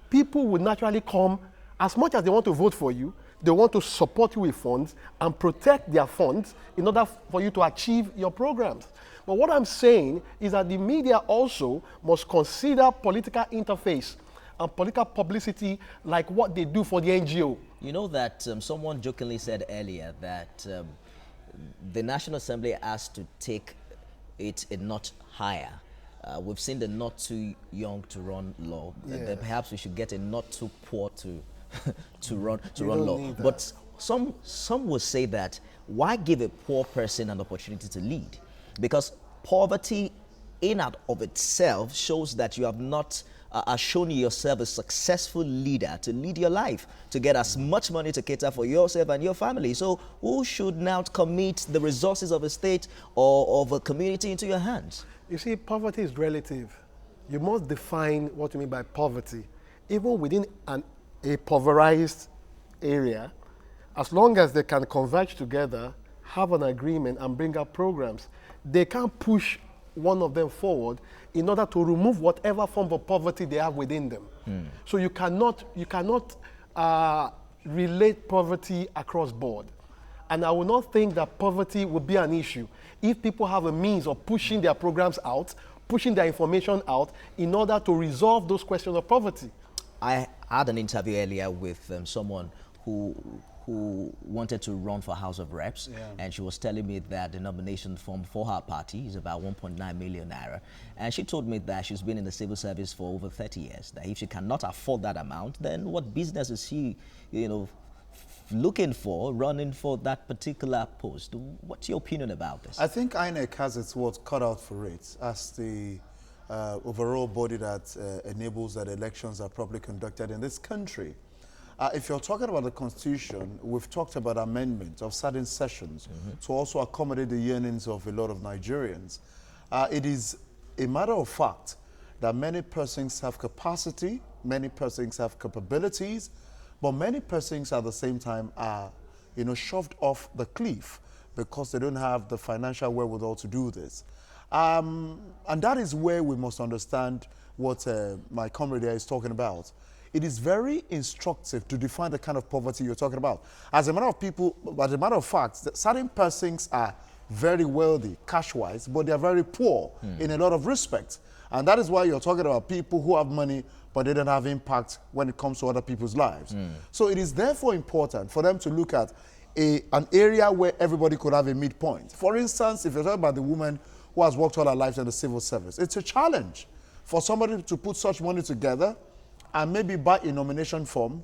people will naturally come. As much as they want to vote for you, they want to support you with funds and protect their funds in order for you to achieve your programs. But what I'm saying is that the media also must consider political interface and political publicity like what they do for the NGO. You know that someone jokingly said earlier that the National Assembly has to take it a notch higher. We've seen the not too young to run law. Then perhaps we should get a not too poor to run law. But some will say that why give a poor person an opportunity to lead? Because poverty in and of itself shows that you have not shown yourself a successful leader to lead your life, to get as much money to cater for yourself and your family. So who should now commit the resources of a state or of a community into your hands? You see, poverty is relative. You must define what you mean by poverty. Even within a pulverized area, as long as they can converge together, have an agreement and bring up programs, they can't push one of them forward in order to remove whatever form of poverty they have within them. So you cannot relate poverty across board. And I will not think that poverty would be an issue if people have a means of pushing their programs out, pushing their information out in order to resolve those questions of poverty. I had an interview earlier with someone who wanted to run for House of Reps, and she was telling me that the nomination form for her party is about 1.9 million naira. And she told me that she's been in the civil service for over 30 years, that if she cannot afford that amount, then what business is she, looking for, running for that particular post? What's your opinion about this? I think INEC has its work cut out for it as the overall body that enables that elections are properly conducted in this country. If you're talking about the Constitution, we've talked about amendment of certain sessions to also accommodate the yearnings of a lot of Nigerians. It is a matter of fact that many persons have capacity, many persons have capabilities, but many persons at the same time are, shoved off the cliff because they don't have the financial wherewithal to do this. And that is where we must understand what my comrade here is talking about. It is very instructive to define the kind of poverty you're talking about. As a matter of fact, certain persons are very wealthy, cash-wise, but they are very poor in a lot of respects. And that is why you're talking about people who have money, but they don't have impact when it comes to other people's lives. So it is therefore important for them to look at an area where everybody could have a midpoint. For instance, if you're talking about the woman who has worked all her life in the civil service, it's a challenge for somebody to put such money together and maybe buy a nomination form.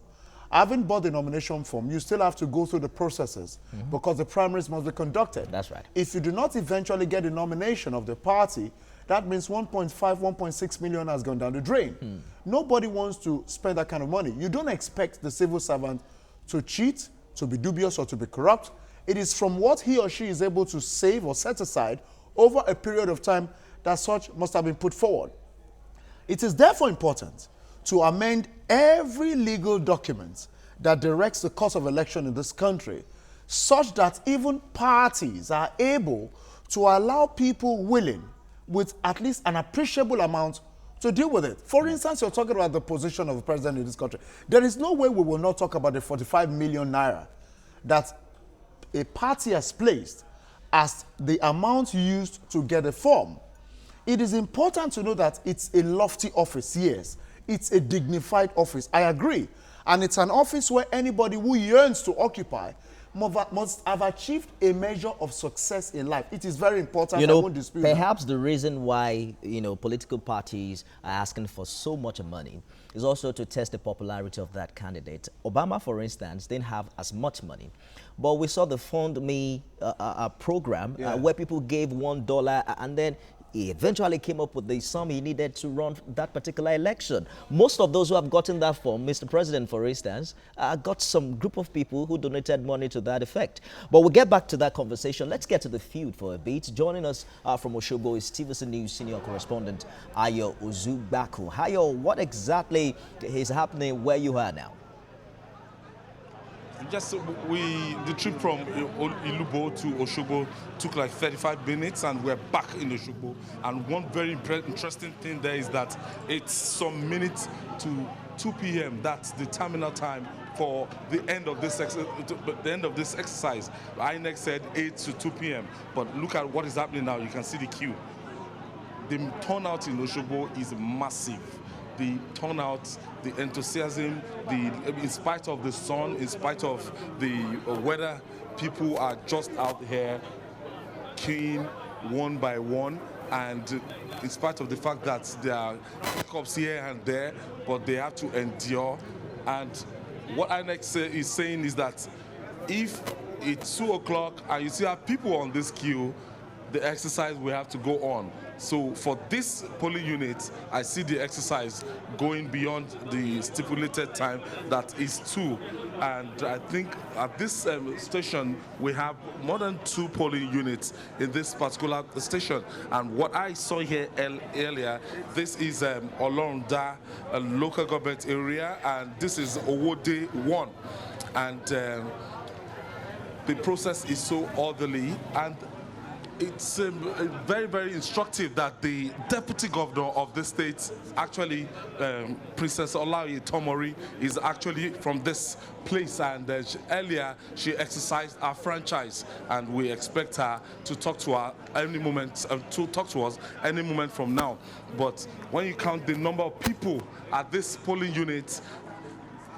Having bought the nomination form, you still have to go through the processes because the primaries must be conducted. That's right. If you do not eventually get the nomination of the party, that means 1.5, 1.6 million has gone down the drain. Nobody wants to spend that kind of money. You don't expect the civil servant to cheat, to be dubious, or to be corrupt. It is from what he or she is able to save or set aside over a period of time that such must have been put forward. It is therefore important to amend every legal document that directs the course of election in this country, such that even parties are able to allow people willing with at least an appreciable amount to deal with it. For instance, you're talking about the position of the president in this country. There is no way we will not talk about the 45 million naira that a party has placed as the amount used to get a form. It is important to know that it's a lofty office, yes. It's a dignified office, I agree. And it's an office where anybody who yearns to occupy must have achieved a measure of success in life. It is very important. I won't dispute perhaps the reason why political parties are asking for so much money is also to test the popularity of that candidate. Obama, for instance, didn't have as much money, but we saw the Fund Me program where people gave $1 and then he eventually came up with the sum he needed to run that particular election. Most of those who have gotten that form, Mr. President, for instance, got some group of people who donated money to that effect. But we'll get back to that conversation. Let's get to the field for a bit. Joining us from Oshogbo is Stevenson News senior correspondent Ayo Ozubaku. Ayo, what exactly is happening where you are now? Just the trip from Ilubo to Oshogbo took like 35 minutes, and we're back in Oshogbo. And one very interesting thing there is that it's some minutes to 2 p.m. That's the terminal time for the end of this exercise. INEC said 8 to 2 p.m. But look at what is happening now. You can see the queue. The turnout in Oshogbo is massive. The turnout, the enthusiasm, in spite of the sun, in spite of the weather, people are just out here queuing one by one. And in spite of the fact that there are hiccups here and there, but they have to endure. And what INEC is saying is that if it's 2 o'clock and you still have people on this queue, the exercise will have to go on. So for this polling unit, I see the exercise going beyond the stipulated time, that is 2. And I think at this station, we have more than 2 polling units in this particular station. And what I saw here earlier, this is Olonda, a local government area, and this is Owode 1. And the process is so orderly. And it's very, very instructive that the deputy governor of the state, actually Princess Olayi Tomori, is actually from this place, and earlier she exercised her franchise, and we expect her to talk to her any moment, to us any moment from now. But when you count the number of people at this polling unit,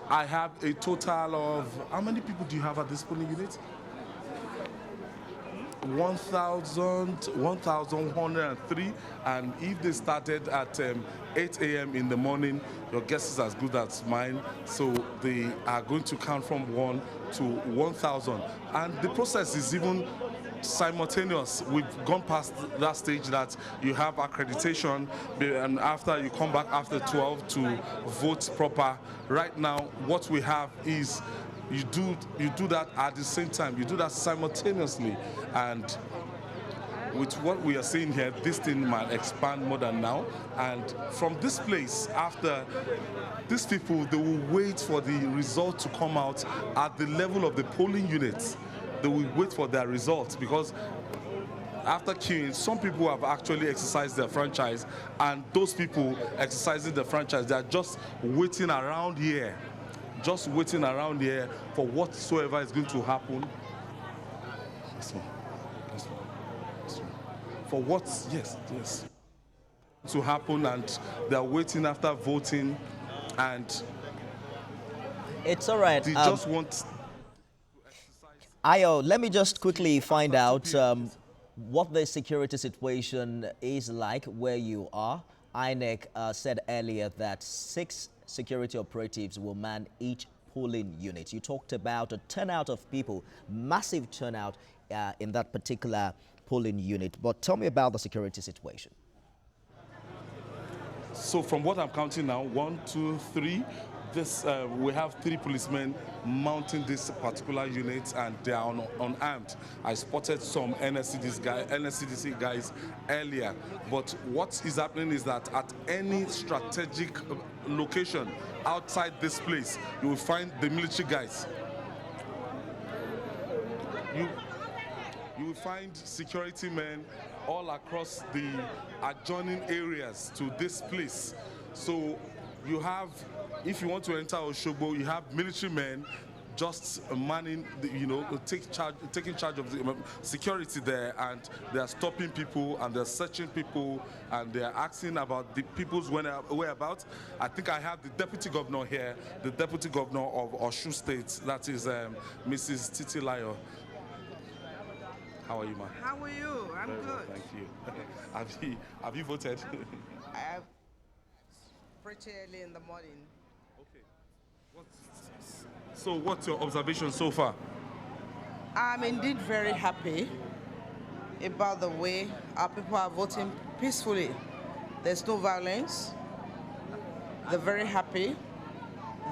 I have a total of, how many people do you have at this polling unit? 1,103, and if they started at 8 a.m. in the morning, your guess is as good as mine. So they are going to count from 1 to 1,000, and the process is even simultaneous. We've gone past that stage that you have accreditation, and after you come back after 12 to vote proper. Right now, what we have is you do that at the same time. You do that simultaneously, and with what we are seeing here, this thing might expand more than now. And from this place, after these people, they will wait for the result to come out at the level of the polling units. They will wait for their results, because after queuing, some people have actually exercised their franchise, and those people exercising the franchise, they are just waiting around here. Just waiting around here for whatsoever is going to happen. This one. This one. This one. For what, yes, to happen, and they're waiting after voting, and it's all right. They just want. Ayo, let me just quickly find out what the security situation is like where you are. INEC said earlier that 6 security operatives will man each polling unit. You talked about a turnout of people, massive turnout in that particular polling unit. But tell me about the security situation. So from what I'm counting now, 1, 2, 3, we have 3 policemen mounting this particular unit, and they are unarmed. I spotted some NSCDC guys earlier. But what is happening is that at any strategic location outside this place, you will find the military guys. You will find security men all across the adjoining areas to this place. So you have, if you want to enter Oshogbo, you have military men just manning, taking charge of the security there, and they are stopping people, and they're searching people, and they're asking about the people's whereabouts. I think I have the deputy governor here, the deputy governor of Osun State, that is Mrs. Titilayo. How are you, ma? How are you? I'm good. Thank you. Have you voted? I have pretty early in the morning. Okay. So what's your observation so far? I'm indeed very happy about the way our people are voting peacefully. There's no violence. They're very happy.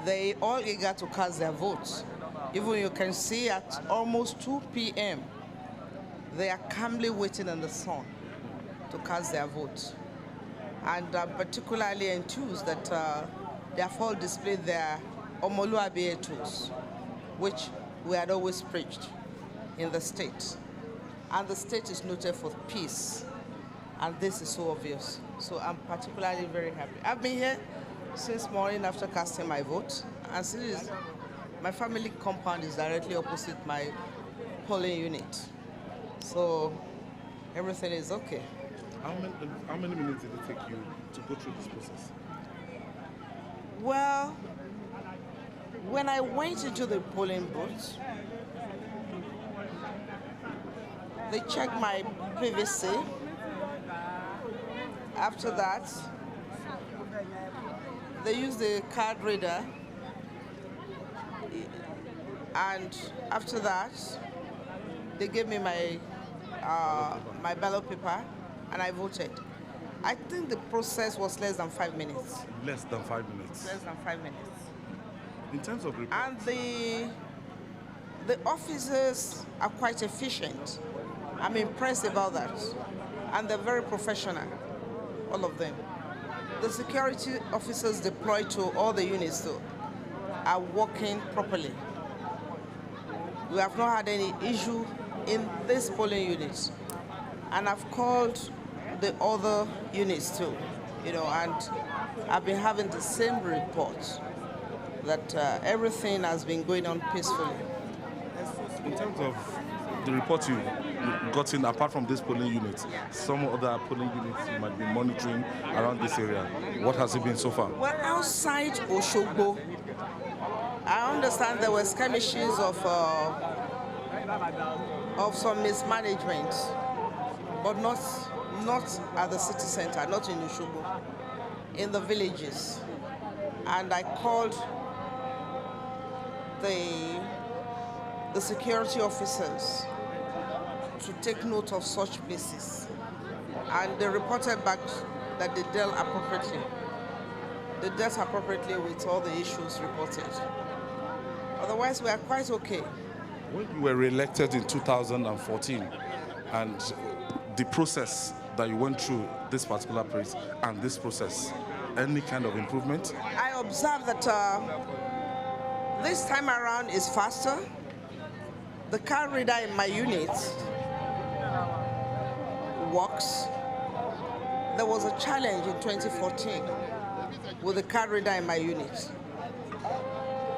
They all eager to cast their votes. Even you can see at almost 2 p.m., they are calmly waiting in the sun to cast their votes. And I'm particularly enthused that they have all displayed their Omoluabi tools, which we had always preached in the state. And the state is noted for peace, and this is so obvious. So I'm particularly very happy. I've been here since morning after casting my vote, and since my family compound is directly opposite my polling unit. So everything is okay. How many minutes did it take you to go through this process? Well, when I went into the polling booth, they checked my PVC. After that, they used the card reader. And after that, they gave me my ballot paper, and I voted. I think the process was less than 5 minutes. Less than 5 minutes. Less than 5 minutes. In terms of reports. And the officers are quite efficient. I'm impressed about that. And they're very professional, all of them. The security officers deployed to all the units too are working properly. We have not had any issue in this polling unit. And I've called the other units too, you know, and I've been having the same report that everything has been going on peacefully. In terms of the report you gotten, apart from this polling unit, some other polling units you might be monitoring around this area, what has it been so far? Well, outside Oshogbo, I understand there were skirmishes of some mismanagement, but not at the city center, not in Oshogbo, in the villages. And I called the security officers to take note of such places. And they reported back that they dealt appropriately. They dealt appropriately with all the issues reported. Otherwise, we are quite okay. When you were re-elected in 2014, and the process that you went through this particular place and this process, any kind of improvement? I observed that this time around is faster. The card reader in my unit works. There was a challenge in 2014 with the card reader in my unit.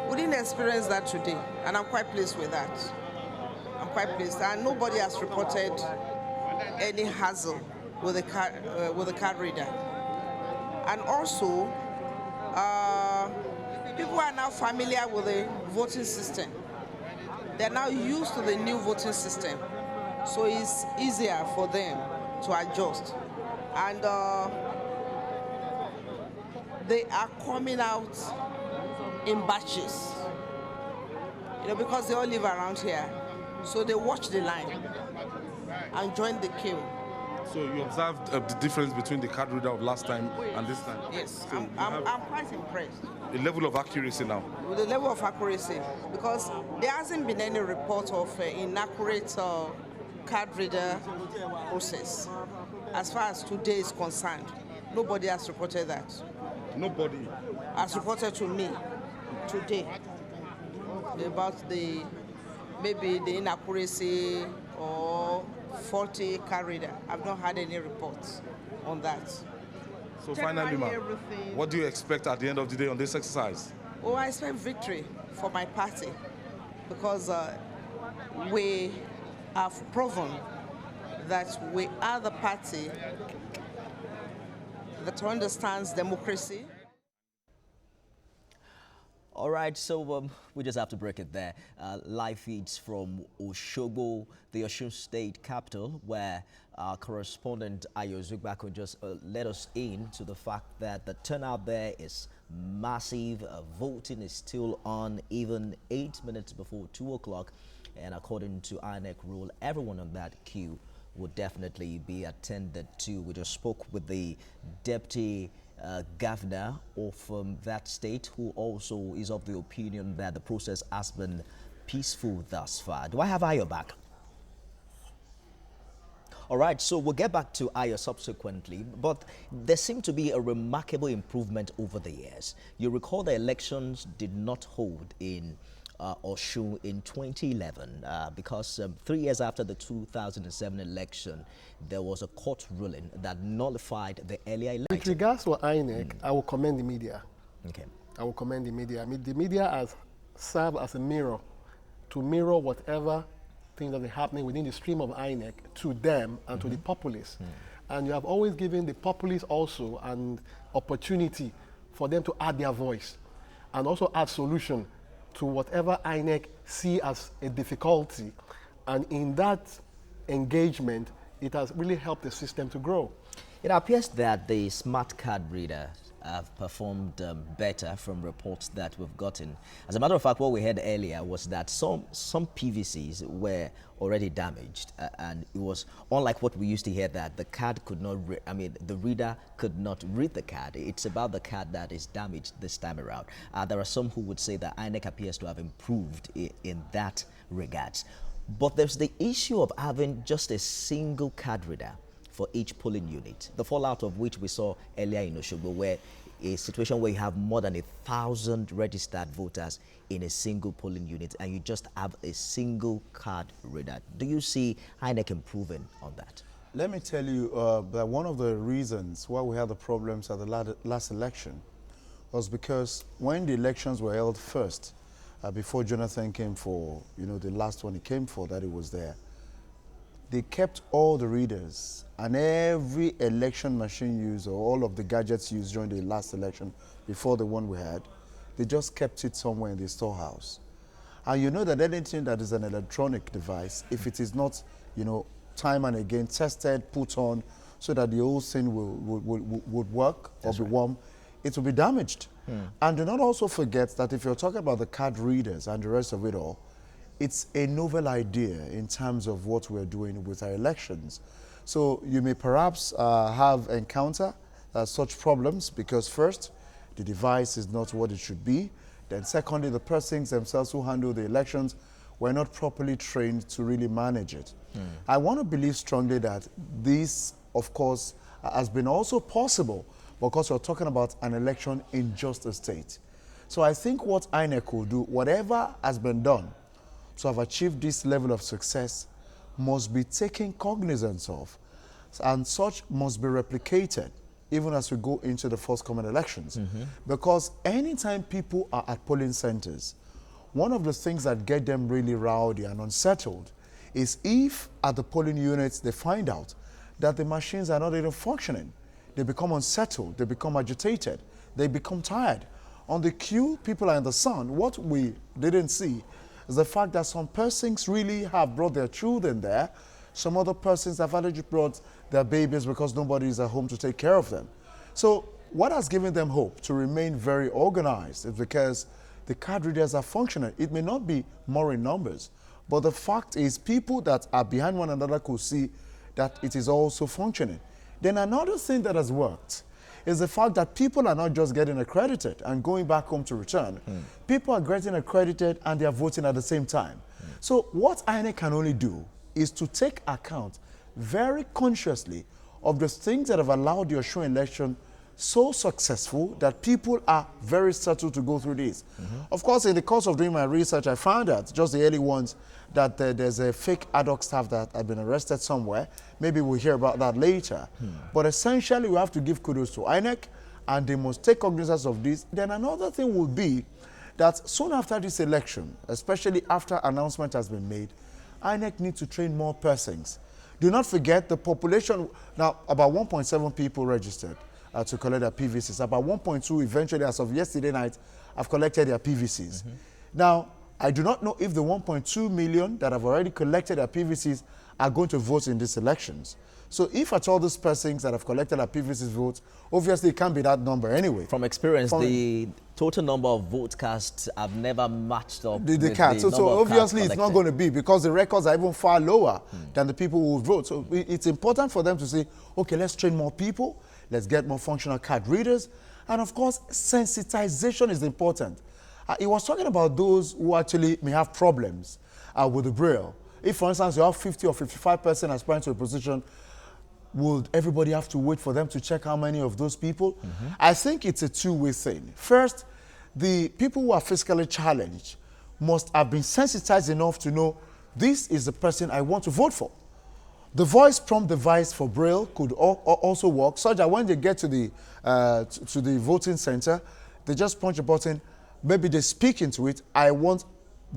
We didn't experience that today, and I'm quite pleased with that. I'm quite pleased, and nobody has reported any hassle with the card reader. And also, people are now familiar with the voting system. They're now used to the new voting system, so it's easier for them to adjust. And they are coming out in batches, you know, because they all live around here. So they watch the line and join the queue. So you observed the difference between the card reader of last time and this time? Yes, So I'm quite impressed. the level of accuracy now? With the level of accuracy, because there hasn't been any report of inaccurate card reader process. As far as today is concerned, nobody has reported that. Nobody has reported to me today about maybe the inaccuracy or faulty card reader. I've not had any reports on that. So finally, ma'am, what do you expect at the end of the day on this exercise? Oh, I expect victory for my party, because we have proven that we are the party that understands democracy. All right, so we just have to break it there. Live feeds from Oshogbo, the Osun State capital, where our correspondent Ayo Zugbako just let us in to the fact that the turnout there is massive. Voting is still on, even 8 minutes before 2 o'clock. And according to INEC rule, everyone on that queue would definitely be attended to. We just spoke with the deputy governor of that state, who also is of the opinion that the process has been peaceful thus far. Do I have Ayo back? All right, so we'll get back to Ayo subsequently, but there seemed to be a remarkable improvement over the years. You recall the elections did not hold in Osun in 2011 because 3 years after the 2007 election, there was a court ruling that nullified the earlier election. With regards to INEC, I will commend the media. Okay. I will commend the media. I mean, the media has served as a mirror to mirror whatever things that are happening within the stream of INEC to them and to the populace. And you have always given the populace also an opportunity for them to add their voice and also add solution to whatever INEC see as a difficulty. And in that engagement, it has really helped the system to grow. It appears that the smart card reader have performed better from reports that we've gotten. As a matter of fact, what we heard earlier was that some PVCs were already damaged, and it was unlike what we used to hear, that the card could not, the reader could not read the card. It's about the card that is damaged this time around. There are some who would say that INEC appears to have improved in that regard. But there's the issue of having just a single card reader for each polling unit, the fallout of which we saw earlier in Oshogbo, where a situation where you have more than 1,000 registered voters in a single polling unit and you just have a single card reader. Do you see INEC improving on that? Let me tell you that one of the reasons why we had the problems at the last election was because when the elections were held first, before Jonathan came for, the last one he came for, that he was there, they kept all the readers and every election machine used, or all of the gadgets used during the last election before the one we had, they just kept it somewhere in the storehouse. And you know that anything that is an electronic device, if it is not, time and again tested, put on, so that the whole thing would work or be warm, it will be damaged. And do not also forget that if you're talking about the card readers and the rest of it all, it's a novel idea in terms of what we're doing with our elections. So you may perhaps have encounter such problems because first, the device is not what it should be. Then secondly, the persons themselves who handle the elections were not properly trained to really manage it. I want to believe strongly that this, of course, has been also possible because we're talking about an election in just a state. So I think what INEC will do, whatever has been done to have achieved this level of success, must be taken cognizance of, and such must be replicated even as we go into the forthcoming elections. Because anytime people are at polling centers, one of the things that get them really rowdy and unsettled is if at the polling units they find out that the machines are not even functioning. They become unsettled, they become agitated, they become tired. On the queue, people are in the sun. What we didn't see is the fact that some persons really have brought their children there. Some other persons have already brought their babies because nobody is at home to take care of them. So what has given them hope to remain very organized is because the card readers are functioning. It may not be more in numbers, but the fact is people that are behind one another could see that it is also functioning. Then another thing that has worked is the fact that people are not just getting accredited and going back home to return. People are getting accredited and they are voting at the same time. So what INEC can only do is to take account very consciously of the things that have allowed the Osun election so successful that people are very settled to go through this. Of course, in the course of doing my research, I found out, just the early ones, that there's a fake ad hoc staff that have been arrested somewhere. Maybe we'll hear about that later. But essentially, we have to give kudos to INEC, and they must take cognizance of this. Then another thing will be that soon after this election, especially after announcement has been made, INEC needs to train more persons. Do not forget the population, now about 1.7 people registered to collect their PVCs. About 1.2 eventually, as of yesterday night, have collected their PVCs. Now, I do not know if the 1.2 million that have already collected their PVCs are going to vote in these elections. So if at all those persons that have collected their PVCs vote, obviously it can't be that number anyway. From experience, the total number of vote cast have never matched up the with cast. the So number of obviously cards it's not going to be, because the records are even far lower than the people who vote. So it's important for them to say, okay, let's train more people, let's get more functional card readers, and of course, sensitization is important. He was talking about those who actually may have problems with the Braille. If, for instance, you have 50 or 55% aspiring to a position, would everybody have to wait for them to check how many of those people? I think it's a two-way thing. First, the people who are physically challenged must have been sensitized enough to know this is the person I want to vote for. The voice prompt device for Braille could also work, such that when they get to the voting center, they just punch a button, maybe they speak into it, I want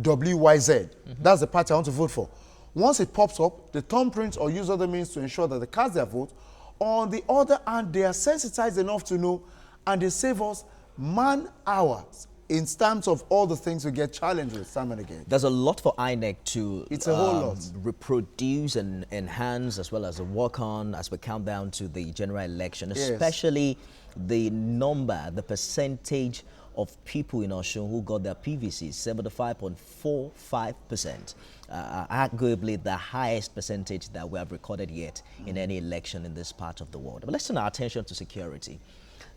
WYZ. That's the party I want to vote for. Once it pops up, the thumbprint or use other means to ensure that they cast their vote. On the other hand, they are sensitized enough to know, and they save us man-hours in terms of all the things we get challenged with time and again. There's a lot for INEC to It's a whole lot. reproduce and enhance, as well as work on as we count down to the general election, Yes. especially the number, the percentage of people in Osun who got their PVCs, 75.45%. Arguably the highest percentage that we have recorded yet in any election in this part of the world. But let's turn our attention to security.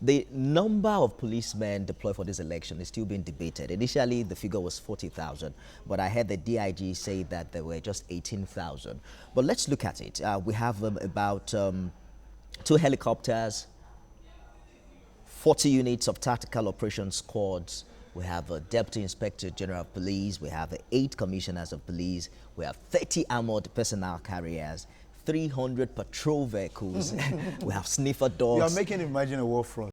The number of policemen deployed for this election is still being debated. Initially, the figure was 40,000, but I heard the DIG say that there were just 18,000. But let's look at it. We have about 2 helicopters, 40 units of tactical operation squads. We have a Deputy Inspector General of Police. We have 8 commissioners of police. We have 30 armored personnel carriers, 300 patrol vehicles. We have sniffer dogs. You are making him imagine a war front.